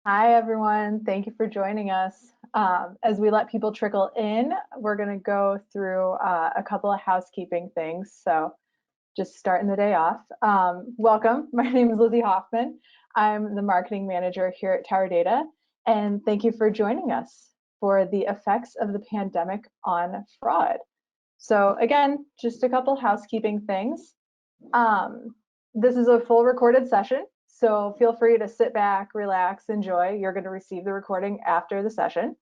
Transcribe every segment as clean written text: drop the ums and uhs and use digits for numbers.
Hi, everyone. Thank you for joining us. As we let people trickle in, we're going to go through a couple of housekeeping things. So just starting the day off. Welcome. My name is Lizzie Hoffman. I'm the marketing manager here at TowerData, and thank you for joining us for the effects of the pandemic on fraud. So again, just a couple housekeeping things. This is a full recorded session, so feel free to sit back, relax, enjoy. You're going to receive the recording after the session.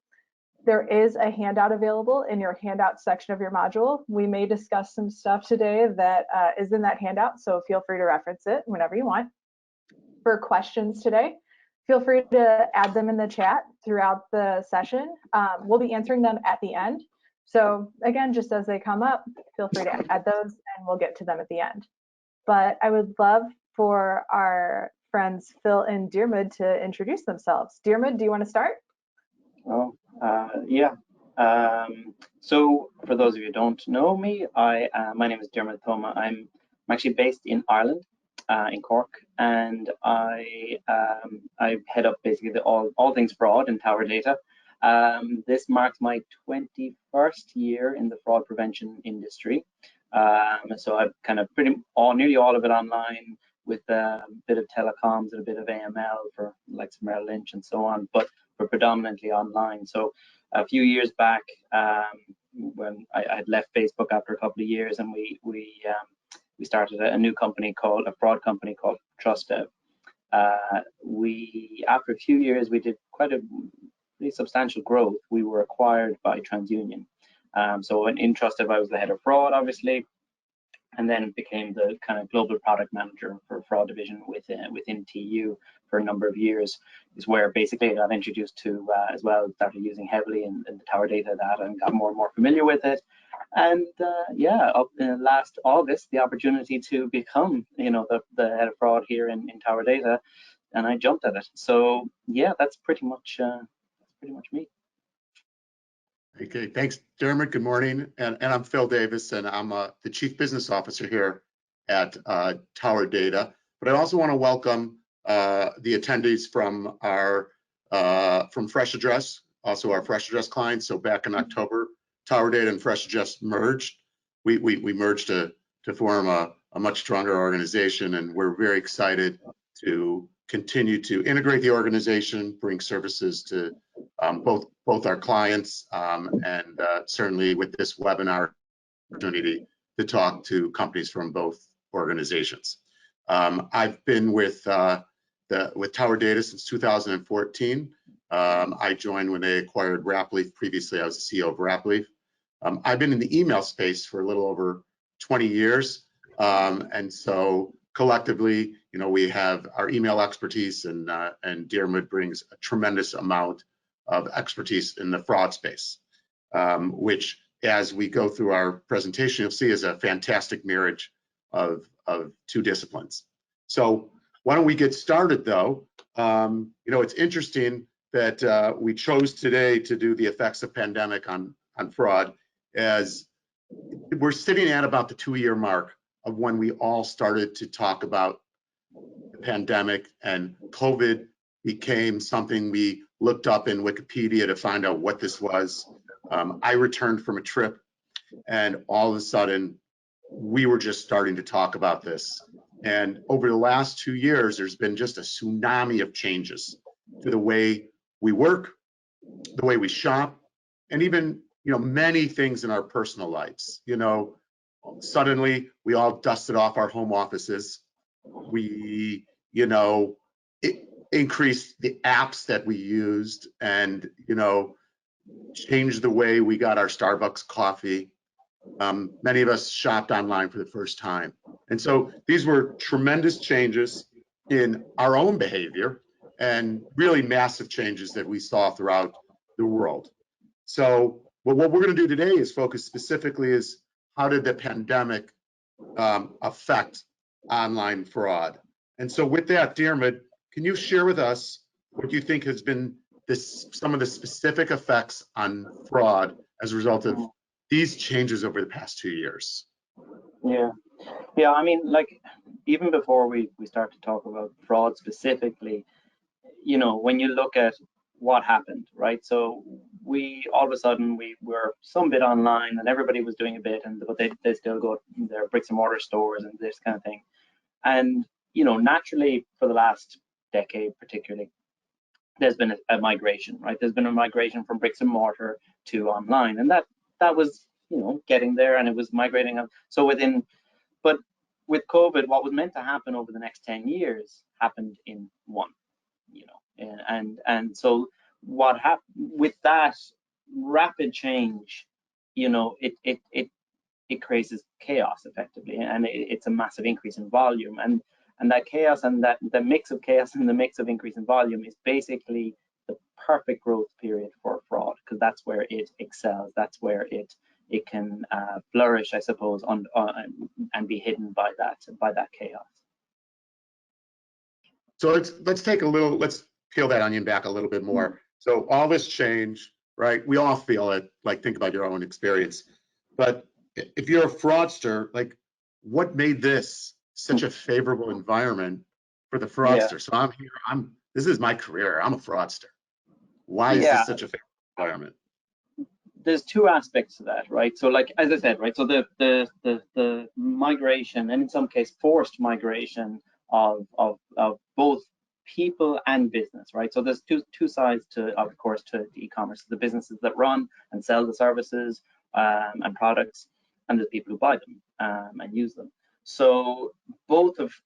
There is a handout available in your handout section of your module. We may discuss some stuff today that is in that handout, so feel free to reference it whenever you want. For questions today, feel free to add them in the chat throughout the session. We'll be answering them at the end. So again, just as they come up, feel free to add those and we'll get to them at the end. But I would love for our friends Phil and Diarmuid to introduce themselves. Diarmuid, do you want to start? Yeah. So for those of you who don't know me, my name is Diarmuid Thoma. I'm actually based in Ireland, in Cork, and I head up basically all things fraud in TowerData. This marks my 21st year in the fraud prevention industry. So I've kind of nearly all of it online, with a bit of telecoms and a bit of AML for like Merrill Lynch and so on, but predominantly online. So a few years back, when I had left Facebook after a couple of years, and we started a new company called, a fraud company called TrustDev. After a few years, we did quite a pretty substantial growth. We were acquired by TransUnion. So in TrustDev, I was the head of fraud, obviously, and then became the kind of global product manager for fraud division within TU for a number of years. Is where basically I got introduced to as well, started using heavily in the TowerData data and got more and more familiar with it. And yeah, up in last August, the opportunity to become, the head of fraud here in TowerData, and I jumped at it. So yeah, that's pretty much me. Okay, thanks, Diarmuid. Good morning, and I'm Phil Davis, and I'm the Chief Business Officer here at TowerData. But I also want to welcome the attendees from from Fresh Address, also our Fresh Address clients. So back in October, TowerData and Fresh Address merged. We merged to form a much stronger organization, and we're very excited to continue to integrate the organization, bring services to both our clients, and certainly with this webinar opportunity to talk to companies from both organizations. I've been with TowerData since 2014. I joined when they acquired Rapleaf. Previously, I was the CEO of Rapleaf. I've been in the email space for a little over 20 years, and so collectively, we have our email expertise, and Diarmuid brings a tremendous amount of expertise in the fraud space, which, as we go through our presentation, you'll see is a fantastic marriage of two disciplines. So why don't we get started, though? It's interesting that we chose today to do the effects of pandemic on fraud, as we're sitting at about the 2-year mark of when we all started to talk about the pandemic, and COVID became something we looked up in Wikipedia to find out what this was. I returned from a trip, and all of a sudden, we were just starting to talk about this. And over the last 2 years, there's been just a tsunami of changes to the way we work, the way we shop, and even many things in our personal lives. Suddenly we all dusted off our home offices. We increased the apps that we used, and changed the way we got our Starbucks coffee. Many of us shopped online for the first time, and so these were tremendous changes in our own behavior, and really massive changes that we saw throughout the world. So what we're going to do today is focus specifically is how did the pandemic affect online fraud. And so with that, Diarmuid, can you share with us what you think has been some of the specific effects on fraud as a result of these changes over the past 2 years? Yeah, I mean, like, even before we start to talk about fraud specifically, you know, when you look at what happened, right? So we all of a sudden we were some bit online, and everybody was doing a bit, but they still go to their bricks and mortar stores and this kind of thing. And you know, naturally for the last decade, particularly, there's been a migration, right? There's been a migration from bricks and mortar to online, and that was, you know, getting there, and it was migrating up. So but with COVID, what was meant to happen over the next 10 years happened in one, you know, and so what happened with that rapid change, you know, it creates chaos effectively, and it's a massive increase in volume, and that chaos and that the mix of chaos and the mix of increase in volume is basically the perfect growth period for fraud, because that's where it excels, that's where it can flourish, I suppose, and be hidden by that chaos. So let's peel that onion back a little bit more. So all this change, right? We all feel it. Like, think about your own experience. But if you're a fraudster, like, what made this such a favorable environment for the fraudster? So I'm here. This is my career. I'm a fraudster. Why is this such a favorable environment? There's two aspects to that, right? So, like, as I said, right, so the migration, and in some case forced migration of both people and business, right? So there's two sides to, of course, to e-commerce: the businesses that run and sell the services and products, and the people who buy them and use them. So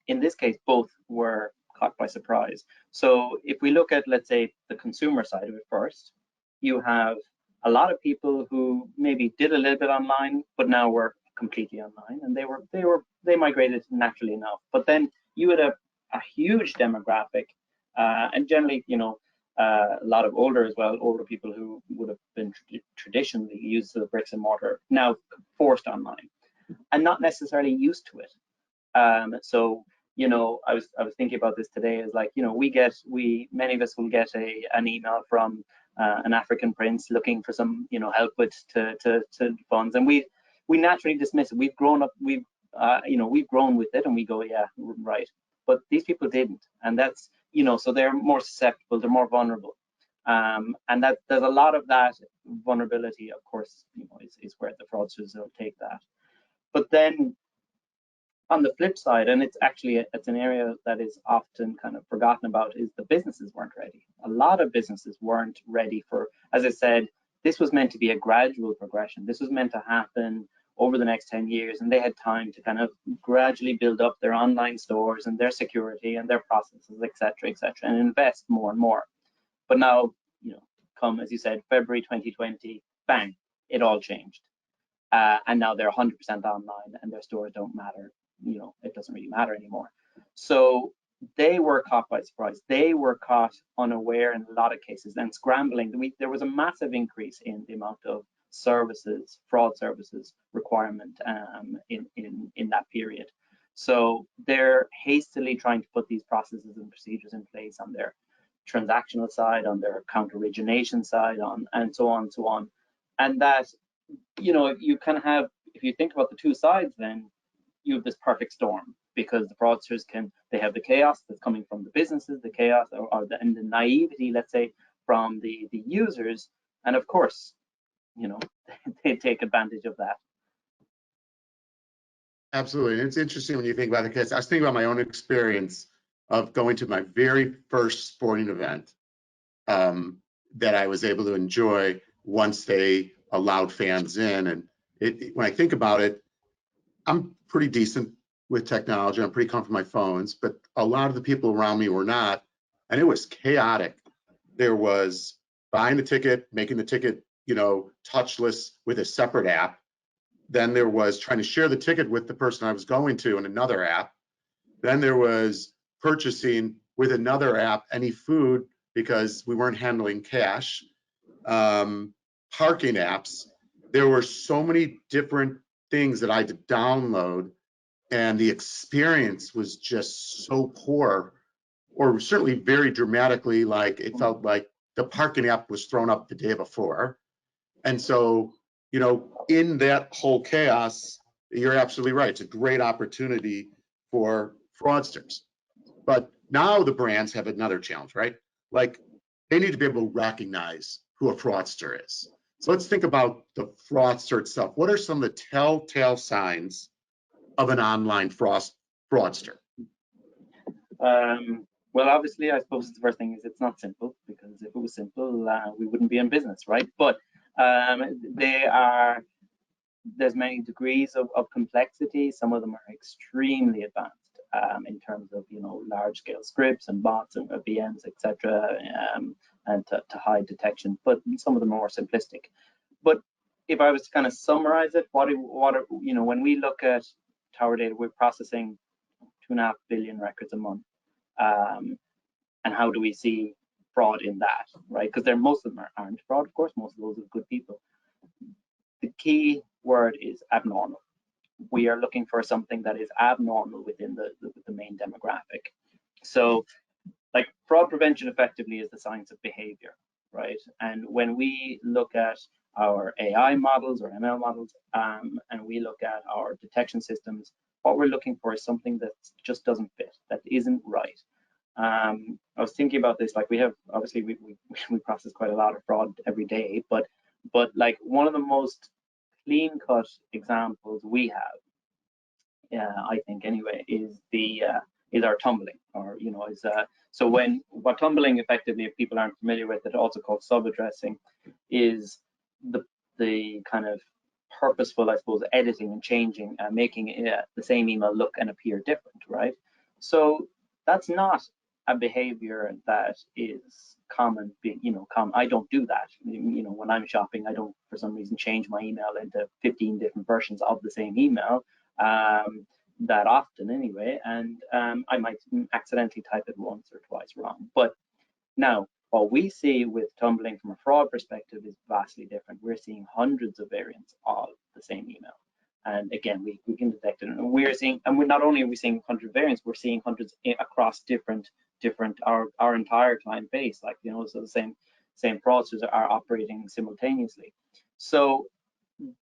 in this case, both were caught by surprise. So if we look at, let's say, the consumer side of it first, you have a lot of people who maybe did a little bit online, but now were completely online, and they migrated naturally enough. But then you had a huge demographic, and generally, you know, a lot of older people who would have been traditionally used to the bricks and mortar, now forced online, and not necessarily used to it. So, you know, I was thinking about this today. Is like, you know, many of us will get an email from an African prince looking for some, you know, help with to funds, and we naturally dismiss it. We've grown up, you know, we've grown with it, and we go, yeah, right. But these people didn't, and that's, you know, so they're more susceptible, they're more vulnerable, and that there's a lot of that vulnerability, of course, you know, is where the fraudsters will take that. But then on the flip side, and it's an area that is often kind of forgotten about, is the businesses weren't ready. A lot of businesses weren't ready for, as I said, this was meant to be a gradual progression. This was meant to happen over the next 10 years, and they had time to kind of gradually build up their online stores and their security and their processes, et cetera, and invest more and more. But now, you know, come, as you said, February 2020, bang, it all changed. And now they're 100% online, and their stores don't matter. You know, it doesn't really matter anymore. So they were caught by surprise. They were caught unaware in a lot of cases, and scrambling. There was a massive increase in the amount of services, fraud services requirement in that period. So they're hastily trying to put these processes and procedures in place on their transactional side, on their account origination side, and so on. And that, you know, you kind of have, if you think about the two sides, then you have this perfect storm, because the fraudsters they have the chaos that's coming from the businesses, the chaos and the naivety, let's say, from the users, and of course, you know, they take advantage of that. Absolutely. And it's interesting when you think about it, because I was thinking about my own experience of going to my very first sporting event that I was able to enjoy once they allowed fans in. And when I think about it, I'm pretty decent with technology. I'm pretty comfortable with my phones, but a lot of the people around me were not, and it was chaotic. There was buying the ticket, making the ticket, you know, touchless with a separate app. Then there was trying to share the ticket with the person I was going to in another app. Then there was purchasing with another app any food, because we weren't handling cash. Parking apps. There were so many different things that I had to download, and the experience was just so poor, or certainly very dramatically, like it felt like the parking app was thrown up the day before. And so, you know, in that whole chaos, you're absolutely right. It's a great opportunity for fraudsters. But now the brands have another challenge, right? like they need to be able to recognize who a fraudster is. So let's think about the fraudster itself. What are some of the telltale signs of an online fraudster? Well, obviously, I suppose the first thing is it's not simple, because if it was simple, we wouldn't be in business, right? But there's many degrees of complexity. Some of them are extremely advanced in terms of, large-scale scripts and bots and VMs, etc., and to hide detection. But some of them are more simplistic. But if I was to kind of summarize it, when we look at TowerData, we're processing 2.5 billion records a month. And how do we see fraud in that, right? Because most of them aren't fraud, of course. Most of those are good people. The key word is abnormal. We are looking for something that is abnormal within the main demographic. So, like, fraud prevention effectively is the science of behavior, right? And when we look at our AI models or ML models, and we look at our detection systems, what we're looking for is something that just doesn't fit, that isn't right. I was thinking about this, like, we have, obviously we process quite a lot of fraud every day, but like one of the most clean-cut examples we have, I think anyway, is our tumbling, or so what tumbling effectively, if people aren't familiar with it, also called sub-addressing, is the kind of purposeful, I suppose, editing and changing, making the same email look and appear different, right? So that's not a behavior that is common. I don't do that. When I'm shopping, I don't, for some reason, change my email into 15 different versions of the same email that often, anyway. And I might accidentally type it once or twice wrong. But now, what we see with tumbling from a fraud perspective is vastly different. We're seeing hundreds of variants of the same email. And again, we can detect it. And we're not only are we seeing 100 variants, we're seeing hundreds across different our entire client base. Like, so the same fraudsters are operating simultaneously. So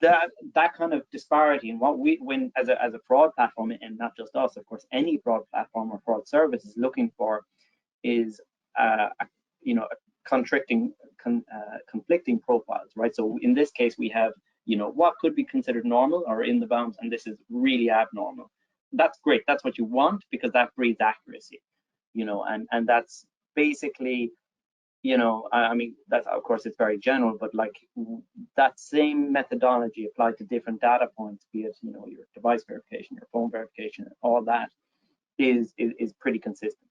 that kind of disparity, and when as a fraud platform, and not just us, of course, any fraud platform or fraud service is looking for is conflicting profiles, right? So in this case, we have what could be considered normal or in the bounds, and this is really abnormal. That's great. That's what you want, because that breeds accuracy, and that's basically, I mean, that's, of course, it's very general, but like that same methodology applied to different data points, be it your device verification, your phone verification, all that is pretty consistent.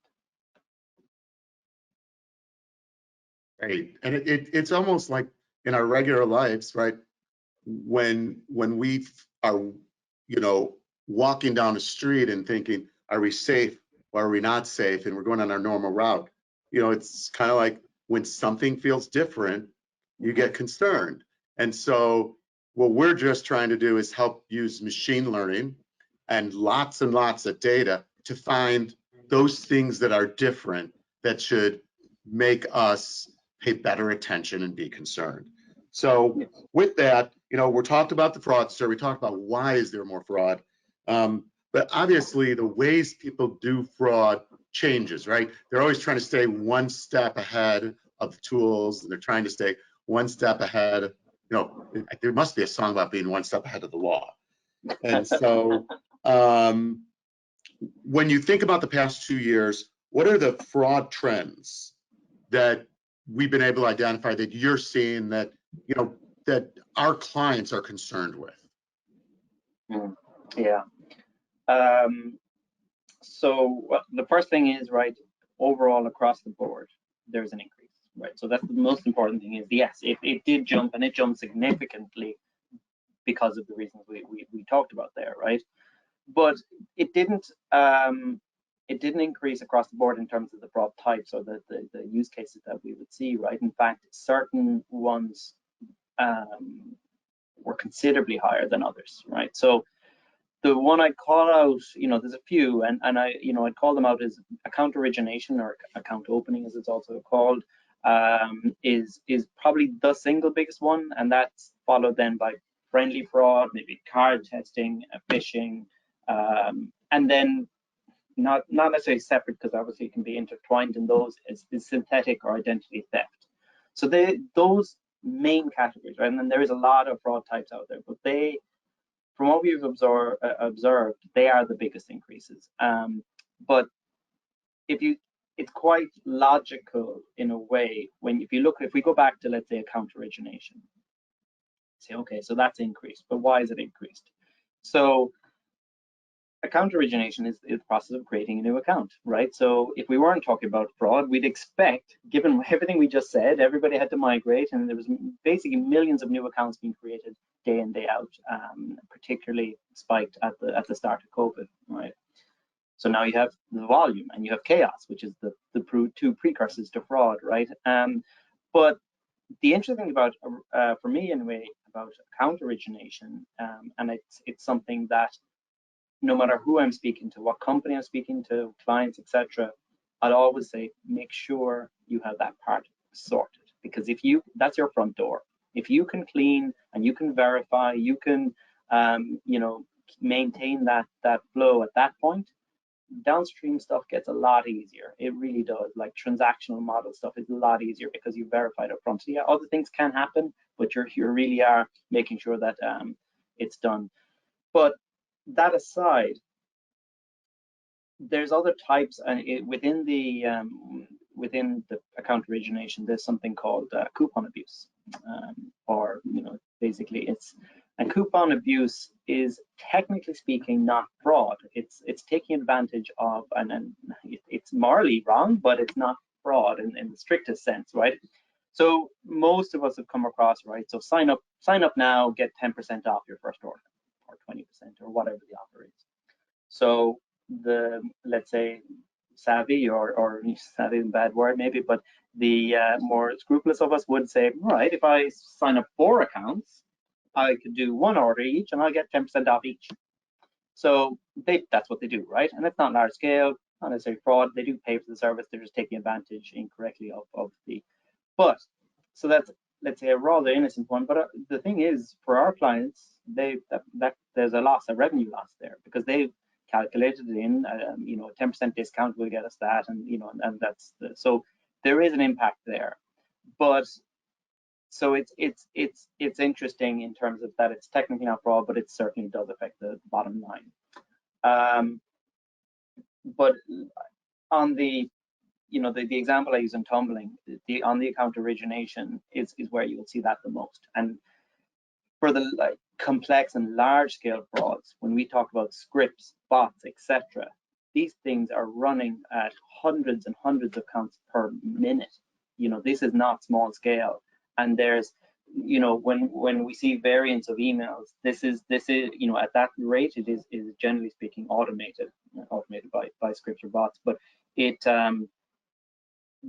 Right, and it's almost like in our regular lives, right? When we are, walking down the street and thinking, are we safe or are we not safe? And we're going on our normal route. It's kind of like when something feels different, you get concerned. And so what we're just trying to do is help use machine learning and lots of data to find those things that are different that should make us pay better attention and be concerned. So with that, we're talked about the fraudster, we talked about why is there more fraud, but obviously the ways people do fraud changes, right? They're always trying to stay one step ahead of the tools, and they're trying to stay one step ahead. There must be a song about being one step ahead of the law. And so when you think about the past 2 years, what are the fraud trends that we've been able to identify that you're seeing that that our clients are concerned with? Yeah. So the first thing is, right, overall across the board, there's an increase, right? So that's the most important thing is, yes, it did jump, and it jumped significantly because of the reasons we talked about there, right? But it didn't increase across the board in terms of the fraud types or the use cases that we would see, right? In fact, certain ones were considerably higher than others, right? So the one I call out, there's a few, and I'd call them out as account origination, or account opening as it's also called, is probably the single biggest one, and that's followed then by friendly fraud, maybe card testing, phishing, and then not necessarily separate, because obviously it can be intertwined in those, is synthetic or identity theft. So those main categories, right? And then there is a lot of fraud types out there, but they, from what we've observed, they are the biggest increases. But it's quite logical in a way if we go back to, let's say, account origination, say, okay, so that's increased, but why is it increased? So account origination is the process of creating a new account, right? So if we weren't talking about fraud, we'd expect, given everything we just said, everybody had to migrate, and there was basically millions of new accounts being created day in, day out, particularly spiked at the start of COVID, right? So now you have the volume and you have chaos, which is the two precursors to fraud, right? But the interesting thing about, for me anyway, about account origination, and it's something that no matter who I'm speaking to, what company I'm speaking to, clients, etc., I'd always say, make sure you have that part sorted, because that's your front door. If you can clean and you can verify, you can, maintain that flow at that point, downstream stuff gets a lot easier. It really does. Like transactional model stuff is a lot easier because you verified up front. So yeah, other things can happen, but you really are making sure that it's done. But that aside, there's other types, and within the account origination, there's something called coupon abuse, or basically and coupon abuse is, technically speaking, not fraud. It's taking advantage of, and it's morally wrong, but it's not fraud in the strictest sense, right? So most of us have come across, right? So sign up now, get 10% off your first order, or 20%, or whatever the offer is. So let's say savvy, or savvy is a bad word maybe, but the more scrupulous of us would say, right, if I sign up 4 accounts, I could do 1 order each and I'll get 10% off each. So that's what they do, right? And it's not large scale, not necessarily fraud. They do pay for the service. They're just taking advantage incorrectly of the, but so that's, let's say, a rather innocent one. But the thing is, for our clients, there's a revenue loss there, because they've calculated it in, a 10% discount will get us that, and and that's so there is an impact there. But so it's interesting in terms of that it's technically not fraud, but it certainly does affect the bottom line. But on the the example I use in tumbling, on the account origination is where you will see that the most. And for the complex and large scale frauds, when we talk about scripts, bots, etc., these things are running at hundreds and hundreds of accounts per minute. This is not small scale. And there's, when we see variants of emails, this is at that rate, it is generally speaking automated by scripts or bots. But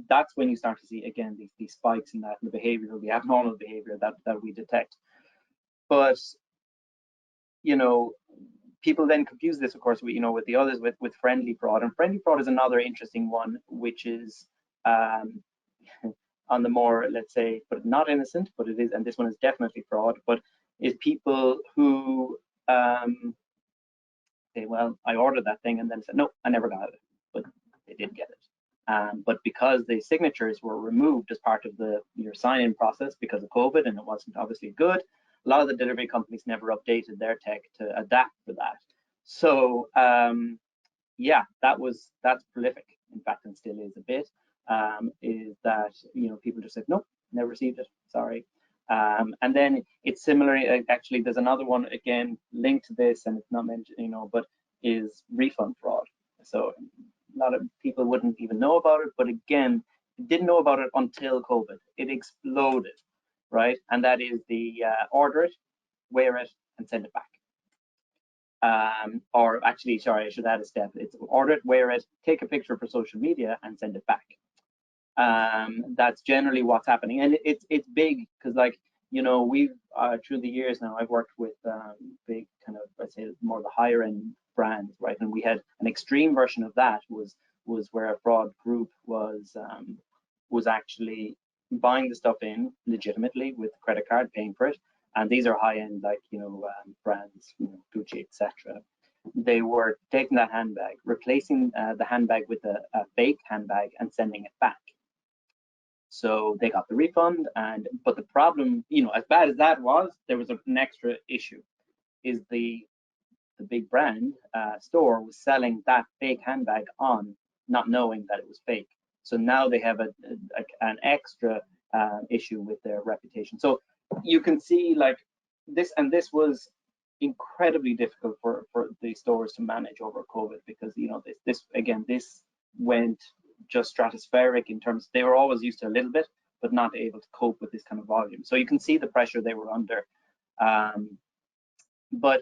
that's when you start to see, again, these spikes in that, and the abnormal behavior that we detect. But people then confuse this, of course, with the others, with friendly fraud. And friendly fraud is another interesting one, which is on the more, let's say, but not innocent, but it is, and this one is definitely fraud, but is people who say, well, I ordered that thing, and then said, no, I never got it, but they did get it. But because the signatures were removed as part of your sign-in process because of COVID, and it wasn't obviously good, a lot of the delivery companies never updated their tech to adapt for that. So yeah, that's prolific, in fact, and still is a bit. Is that people just said, nope, never received it, sorry. And then it's similar, actually there's another one again linked to this, and it's not mentioned, but is refund fraud. So a lot of people wouldn't even know about it, but again, didn't know about it until COVID. It exploded, right? And that is the order it, wear it, and send it back. Or actually, sorry, I should add a step. It's order it, wear it, take a picture for social media, and send it back. That's generally what's happening, and it's big because, like, we've through the years now, I've worked with big kind of, I'd say, more the higher end brands, right? And we had an extreme version of that was where a fraud group was actually buying the stuff in legitimately with a credit card, paying for it, and these are high end, like brands, Gucci, etc. they were taking that handbag, replacing the handbag with a fake handbag and sending it back. So they got the refund, but the problem, as bad as that was, there was an extra issue. Is the big brand store was selling that fake handbag on, not knowing that it was fake. So now they have an extra issue with their reputation. So you can see like this, and this was incredibly difficult for the stores to manage over COVID, because this went just stratospheric in terms, they were always used to a little bit, but not able to cope with this kind of volume. So you can see the pressure they were under. But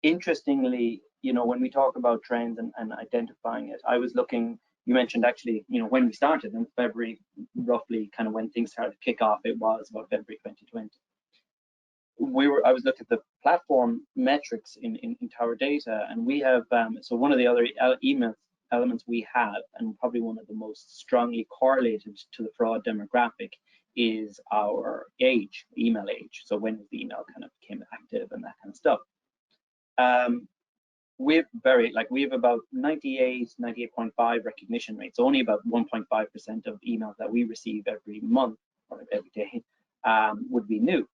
interestingly, when we talk about trends and identifying it, I was looking, you mentioned actually, when we started in February, roughly kind of when things started to kick off, it was about February 2020. I was looking at the platform metrics in TowerData, and we have, so one of the other elements we have, and probably one of the most strongly correlated to the fraud demographic, is our age, email age. So when the email kind of became active and that kind of stuff. We have about 98.5 recognition rates. Only about 1.5% of emails that we receive every month or every day would be new.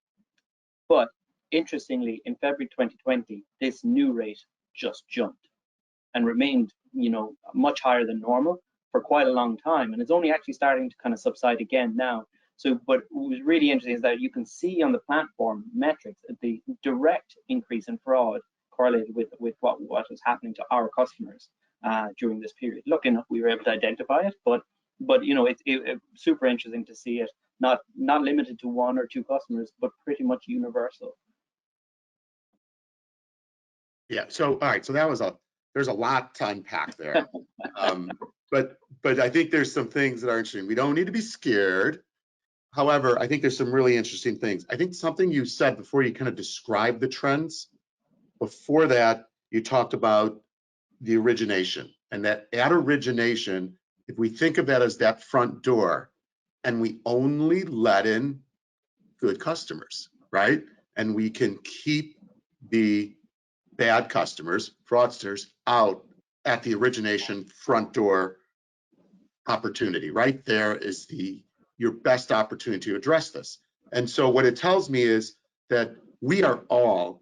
But interestingly, in February 2020, this new rate just jumped and remained, much higher than normal for quite a long time. And it's only actually starting to kind of subside again now. So, but what was really interesting is that you can see on the platform metrics the direct increase in fraud correlated with what was happening to our customers during this period. Lucky enough, we were able to identify it, but it's super interesting to see it not limited to one or two customers, but pretty much universal. Yeah. So all right. So there's a lot to unpack there. But I think there's some things that are interesting. We don't need to be scared. However, I think there's some really interesting things. I think something you said before, you kind of described the trends. Before that, you talked about the origination, and that at origination, if we think of that as that front door, and we only let in good customers, right? And we can keep the bad customers, fraudsters, out at the origination front door opportunity. Right there is your best opportunity to address this. And so what it tells me is that we are all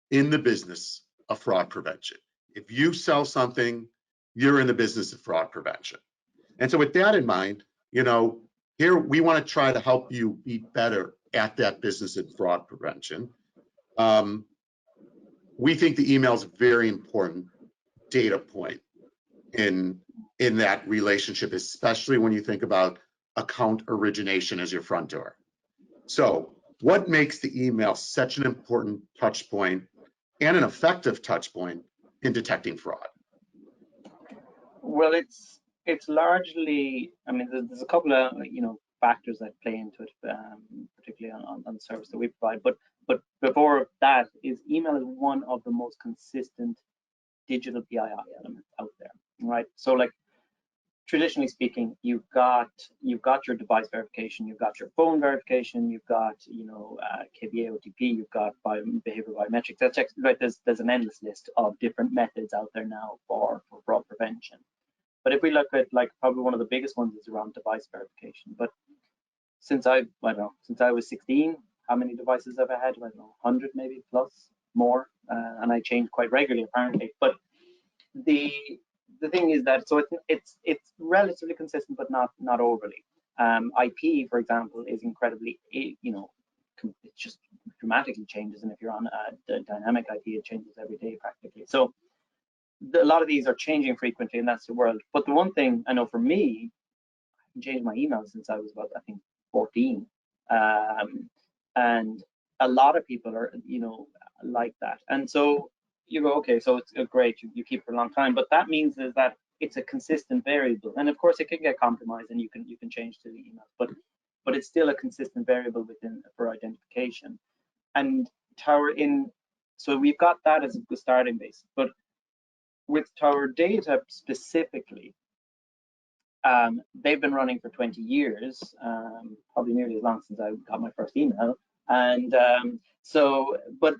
in the business of fraud prevention. If you sell something, you're in the business of fraud prevention. And so with that in mind, here we want to try to help you be better at that business of fraud prevention. We think the email is a very important data point in that relationship, especially when you think about account origination as your front door. So what makes the email such an important touch point and an effective touch point in detecting fraud? Well, it's largely, there's a couple of factors that play into it, particularly on the service that we provide. But before that, email is one of the most consistent digital PII elements out there, right? So like traditionally speaking, you've got your device verification, you've got your phone verification, you've got KBA OTP, you've got behavioral biometrics. That's right. There's an endless list of different methods out there now for fraud prevention. But if we look at probably one of the biggest ones is around device verification. But since I was 16, how many devices have I had? I don't know, 100 maybe plus more, and I change quite regularly apparently. But the thing is that it's relatively consistent, but not overly. IP, for example, is incredibly it just dramatically changes, and if you're on a dynamic IP, it changes every day practically. So a lot of these are changing frequently, and that's the world. But the one thing I know for me, I haven't changed my email since I was about, I think, 14, and a lot of people are like that. And so you go, okay, so it's great, you keep it for a long time, but that means is that it's a consistent variable, and of course it can get compromised, and you can change to the email, but it's still a consistent variable for identification. And so we've got that as a starting base, but with TowerData specifically, they've been running for 20 years, probably nearly as long since I got my first email. And So, but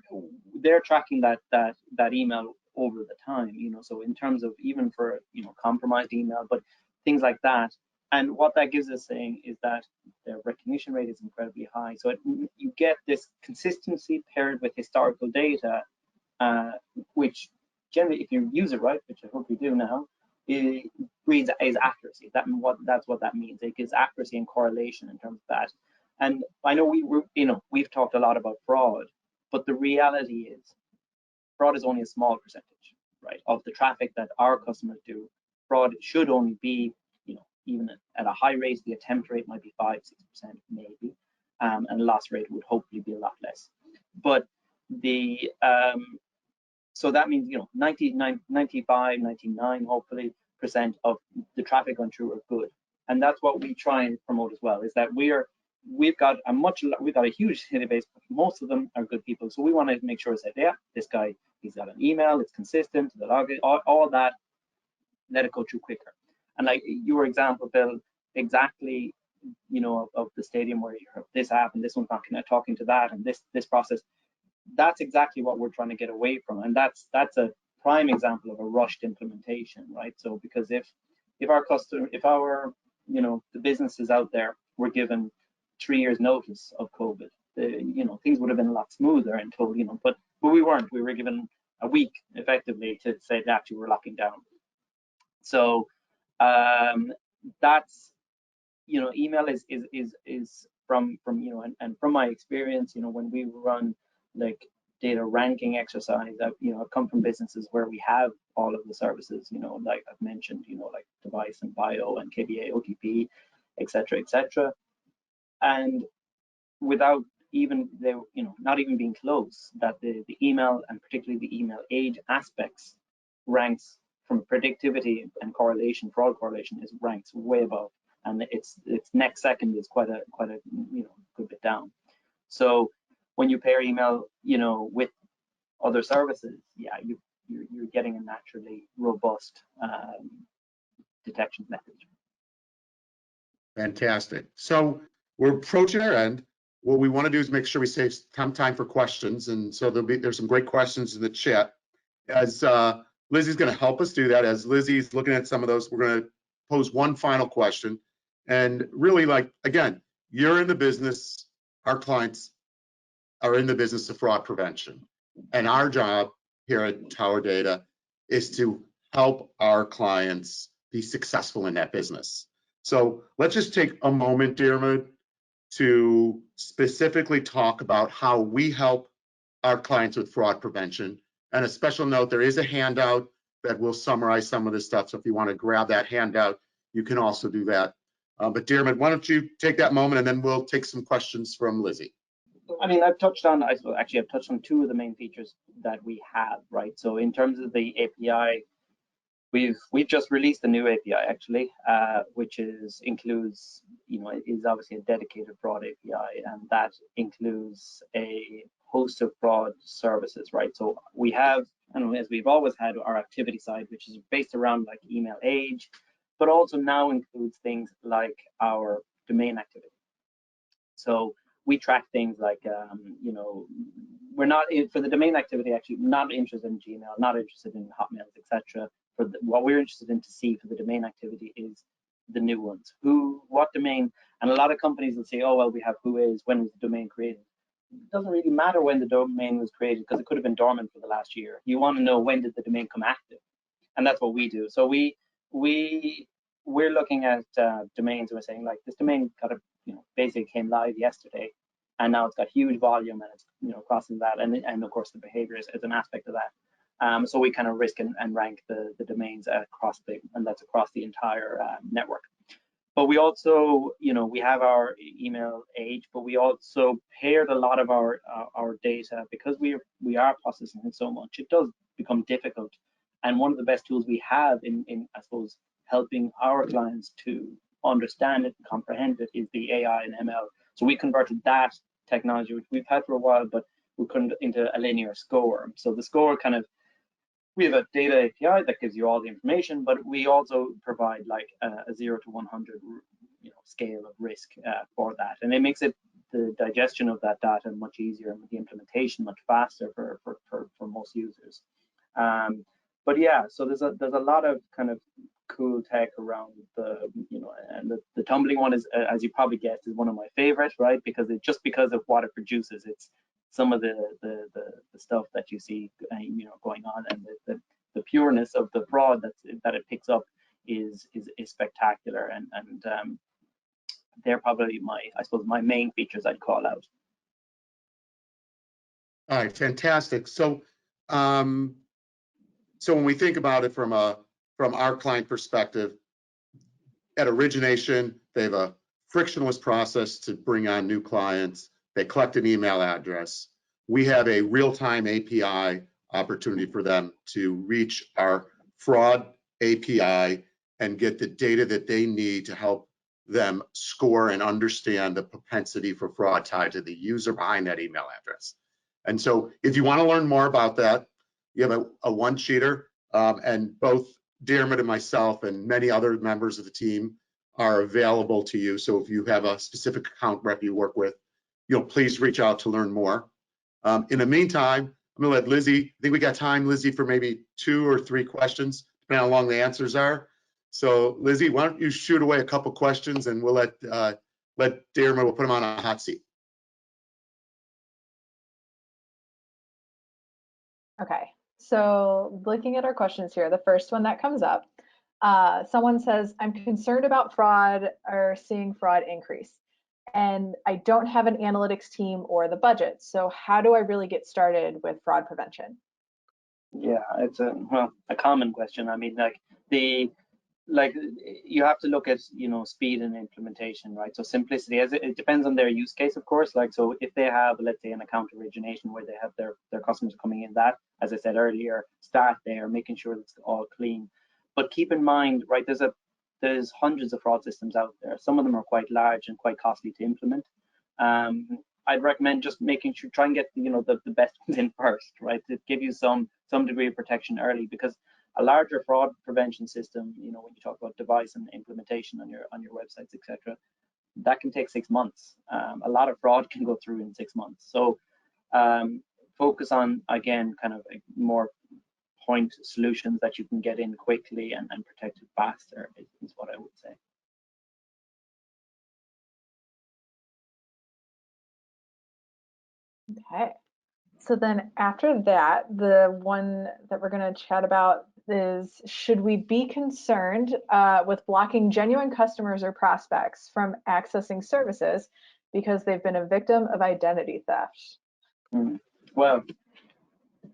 they're tracking that email over the time, so in terms of even for, compromised email, but things like that. And what that gives us saying is that their recognition rate is incredibly high. So you get this consistency paired with historical data, which generally, if you use it right, which I hope you do now, it breeds is accuracy. That's what that means. It gives accuracy and correlation in terms of that. And I know we've talked a lot about fraud, but the reality is fraud is only a small percentage, right, of the traffic that our customers do. Fraud should only be, even at a high rate, the attempt rate might be 5-6% maybe, and loss rate would hopefully be a lot less. But the so that means 99, 95, 99 hopefully % of the traffic going through are good, and that's what we try and promote as well. Is that we've got a huge database, but most of them are good people. So we want to make sure that, yeah, this guy, he's got an email, it's consistent, the login, all that, let it go through quicker. And like your example, Bill, exactly, of the stadium where you have this app and this one's not talking to that, and this process, that's exactly what we're trying to get away from. And that's a prime example of a rushed implementation, right? So because if our the businesses out there were given 3 years notice of COVID, things would have been a lot smoother until, but we weren't. We were given a week effectively to say that actually we're locking down. So that's, email is from and from my experience, when we run like data ranking exercise, I've come from businesses where we have all of the services, like I've mentioned, like device and bio and KBA, OTP, etc. And without even not even being close, that the email, and particularly the email age aspects, ranks from predictivity and correlation, fraud correlation, is ranks way above, and its next second is quite a good bit down. So when you pair email, with other services, yeah, you're getting a naturally robust detection method. Fantastic. So we're approaching our end. What we want to do is make sure we save some time for questions, and so there's some great questions in the chat. As Lizzie's going to help us do that, as Lizzie's looking at some of those, we're going to pose one final question. And really, like, again, you're in the business, our clients are in the business of fraud prevention, and our job here at TowerData is to help our clients be successful in that business. So let's just take a moment, Diarmuid, to specifically talk about how we help our clients with fraud prevention. And a special note, there is a handout that will summarize some of this stuff. So if you want to grab that handout, you can also do that. But Diarmuid, why don't you take that moment, and then we'll take some questions from Lizzie. I mean, I've touched on two of the main features that we have, right? So in terms of the API, we've just released a new API actually, which includes, is obviously a dedicated fraud API, and that includes a host of fraud services, right? So we have, as we've always had, our activity side, which is based around like email age, but also now includes things like our domain activity. So we track things like, we're not for the domain activity, actually not interested in Gmail, not interested in Hotmail, etc. What we're interested in to see for the domain activity is the new ones. What domain? And a lot of companies will say, oh, well, we have who is, when was the domain created? It doesn't really matter when the domain was created, because it could have been dormant for the last year. You want to know, when did the domain come active? And that's what we do. So we're looking at domains, and we're saying, like, this domain basically came live yesterday, and now it's got huge volume, and it's crossing that, and of course the behavior is an aspect of that. So we kind of risk and rank the domains across and that's across the entire network. But we also, we have our email age, but we also paired a lot of our data, because we are processing it so much. It does become difficult, and one of the best tools we have in I suppose helping our clients to understand it and comprehend it is the AI and ML. So we converted that technology, which we've had for a while, but we couldn't, into a linear score. So the score we have a data API that gives you all the information, but we also provide like a 0 to 100 scale of risk for that, and it makes it the digestion of that data much easier and the implementation much faster for most users. But yeah, so there's a lot of kind of cool tech around the, and the tumbling one is, as you probably guessed, is one of my favorites, right? Because because of what it produces, it's some of the stuff that you see, going on, and the pureness of the fraud that it picks up is spectacular, and they're probably I suppose my main features I'd call out. All right, fantastic. So, so when we think about it from our client perspective, at origination, they have a frictionless process to bring on new clients. They collect an email address. We have a real-time API opportunity for them to reach our fraud API and get the data that they need to help them score and understand the propensity for fraud tied to the user behind that email address. And so if you want to learn more about that, you have a one-sheeter, and both Diarmuid and myself and many other members of the team are available to you. So if you have a specific account rep you work with, please reach out to learn more. In the meantime, I'm going to let Lizzie, I think we got time, Lizzie, for maybe 2 or 3 questions, depending on how long the answers are. So Lizzie, why don't you shoot away a couple questions, and we'll let Diarmuid, we'll put him on a hot seat. Okay, so looking at our questions here, the first one that comes up, someone says, I'm concerned about fraud or seeing fraud increase, and I don't have an analytics team or the budget. So how do I really get started with fraud prevention? Yeah, it's a common question. I mean, you have to look at speed and implementation, right? So simplicity, as it depends on their use case, of course. Like, so if they have, let's say, an account origination where they have their customers coming in, that, as I said earlier, start there, making sure it's all clean. But keep in mind, right, there's hundreds of fraud systems out there. Some of them are quite large and quite costly to implement. I'd recommend just making sure, try and get the best ones in first, right, to give you some degree of protection early, because a larger fraud prevention system, when you talk about device and implementation on your websites, etc., that can take 6 months. A lot of fraud can go through in 6 months. So focus on, again, kind of more point solutions that you can get in quickly and protect it faster is what I would say. Okay, so then after that, the one that we're going to chat about is, should we be concerned with blocking genuine customers or prospects from accessing services because they've been a victim of identity theft? Well,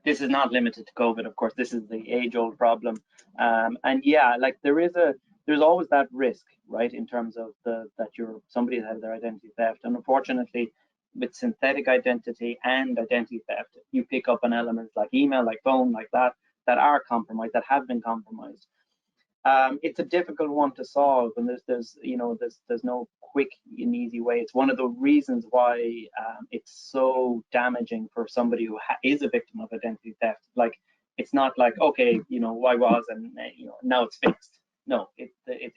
this is not limited to COVID, of course. This is the age-old problem, and yeah, like there's always that risk, right, in terms of that somebody has their identity theft, and unfortunately, with synthetic identity and identity theft, you pick up on elements like email, like phone, like that are compromised, that have been compromised. It's a difficult one to solve, and there's no quick and easy way. It's one of the reasons why it's so damaging for somebody who is a victim of identity theft. Like, it's not like, okay, I was, and now it's fixed. No,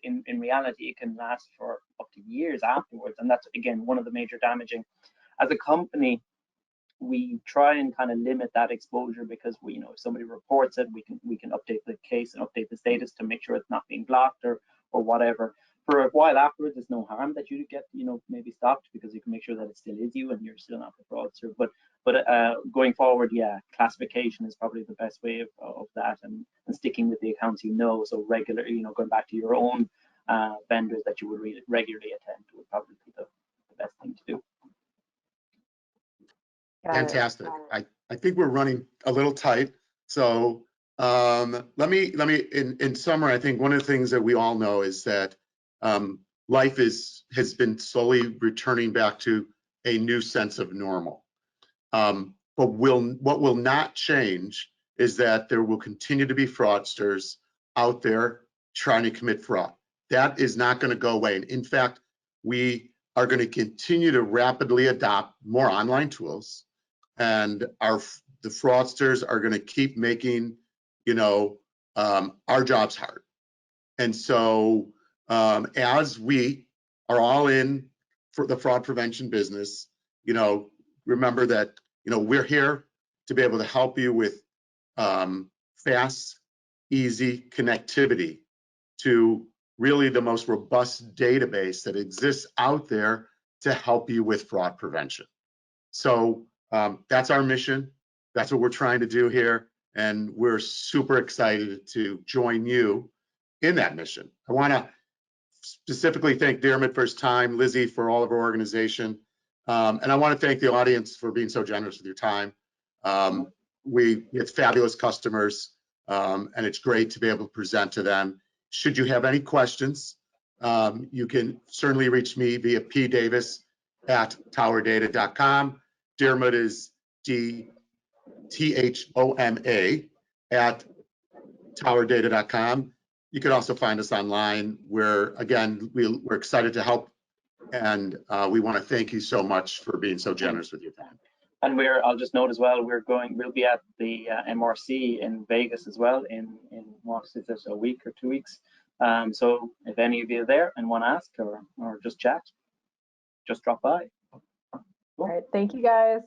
in reality, it can last for up to years afterwards, and that's, again, one of the major damaging. As a company, we try and kind of limit that exposure, because if somebody reports it, we can update the case and update the status to make sure it's not being blocked or whatever. For a while afterwards, there's no harm that you get maybe stopped, because you can make sure that it still is you and you're still not the fraudster. But going forward, yeah, classification is probably the best way of that, and sticking with the accounts so regular, going back to your own vendors that you would regularly attend would probably be the best thing to do. Fantastic. I think we're running a little tight. So let me in summary, I think one of the things that we all know is that life has been slowly returning back to a new sense of normal. But what will not change is that there will continue to be fraudsters out there trying to commit fraud. That is not going to go away. And in fact, we are going to continue to rapidly adopt more online tools, and the fraudsters are going to keep making our jobs hard. And so as we are all in for the fraud prevention business, remember that, we're here to be able to help you with fast, easy connectivity to really the most robust database that exists out there to help you with fraud prevention. So that's our mission. That's what we're trying to do here. And we're super excited to join you in that mission. I want to specifically thank Diarmuid for his time, Lizzie for all of our organization. And I want to thank the audience for being so generous with your time. We have fabulous customers, and it's great to be able to present to them. Should you have any questions, you can certainly reach me via pdavis@towerdata.com. Diarmuid is DTHOMA at TowerData.com. You can also find us online. We're excited to help, and we want to thank you so much for being so generous with your time. And I'll just note as well, we'll be at the MRC in Vegas as well in what is it, a week or 2 weeks. So if any of you are there and want to ask or just chat, just drop by. All right, thank you guys.